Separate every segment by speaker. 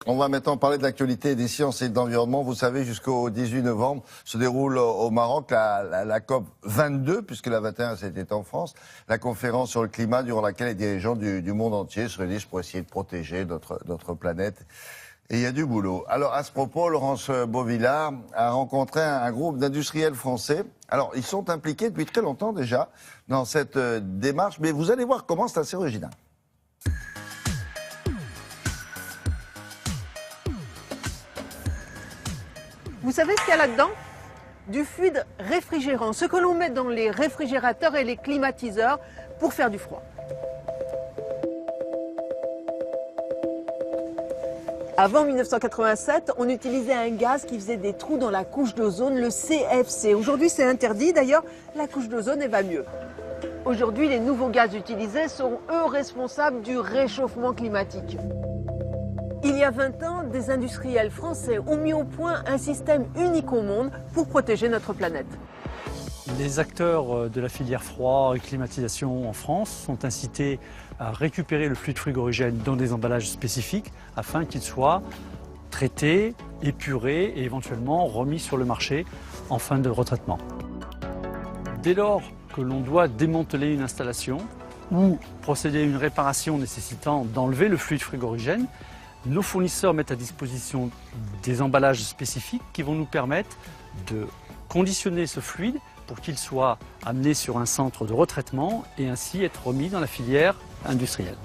Speaker 1: On va maintenant parler de l'actualité des sciences et de l'environnement. Vous savez, jusqu'au 18 novembre se déroule au Maroc la COP 22, puisque la 21 c'était en France, la conférence sur le climat durant laquelle les dirigeants du monde entier se réunissent pour essayer de protéger notre planète. Et il y a du boulot. Alors à ce propos, Laurence Beauvillard a rencontré un groupe d'industriels français. Alors ils sont impliqués depuis très longtemps déjà dans cette démarche, mais vous allez voir comment c'est assez original.
Speaker 2: Vous savez ce qu'il y a là-dedans? Du fluide réfrigérant, ce que l'on met dans les réfrigérateurs et les climatiseurs pour faire du froid. Avant 1987, on utilisait un gaz qui faisait des trous dans la couche d'ozone, le CFC. Aujourd'hui, c'est interdit. D'ailleurs, la couche d'ozone, elle va mieux. Aujourd'hui, les nouveaux gaz utilisés sont, eux, responsables du réchauffement climatique. Il y a 20 ans, des industriels français ont mis au point un système unique au monde pour protéger notre planète.
Speaker 3: Les acteurs de la filière froid et climatisation en France sont incités à récupérer le fluide frigorigène dans des emballages spécifiques afin qu'il soit traité, épuré et éventuellement remis sur le marché en fin de retraitement. Dès lors que l'on doit démanteler une installation ou procéder à une réparation nécessitant d'enlever le fluide frigorigène, nos fournisseurs mettent à disposition des emballages spécifiques qui vont nous permettre de conditionner ce fluide pour qu'il soit amené sur un centre de retraitement et ainsi être remis dans la filière industrielle.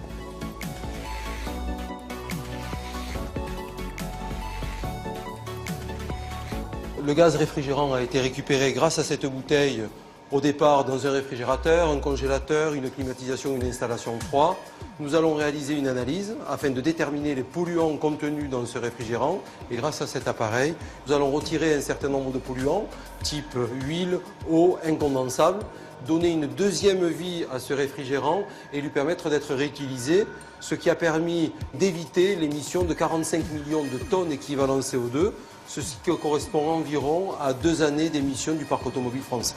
Speaker 4: Le gaz réfrigérant a été récupéré grâce à cette bouteille au départ dans un réfrigérateur, un congélateur, une climatisation, une installation de froid. Nous allons réaliser une analyse afin de déterminer les polluants contenus dans ce réfrigérant. Et grâce à cet appareil, nous allons retirer un certain nombre de polluants, type huile, eau, incondensable, donner une deuxième vie à ce réfrigérant et lui permettre d'être réutilisé, ce qui a permis d'éviter l'émission de 45 millions de tonnes équivalent CO2, ce qui correspond environ à 2 années d'émission du parc automobile français.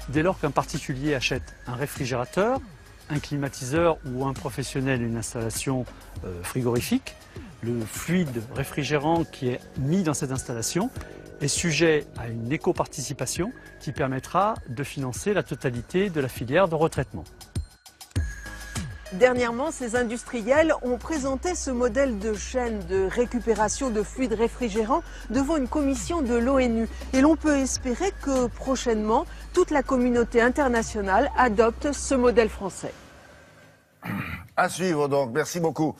Speaker 3: Dès lors qu'un particulier achète un réfrigérateur, un climatiseur ou un professionnel une installation frigorifique, le fluide réfrigérant qui est mis dans cette installation est sujet à une éco-participation qui permettra de financer la totalité de la filière de retraitement.
Speaker 2: Dernièrement, ces industriels ont présenté ce modèle de chaîne de récupération de fluides réfrigérants devant une commission de l'ONU. Et l'on peut espérer que prochainement, toute la communauté internationale adopte ce modèle français.
Speaker 1: À suivre donc, merci beaucoup.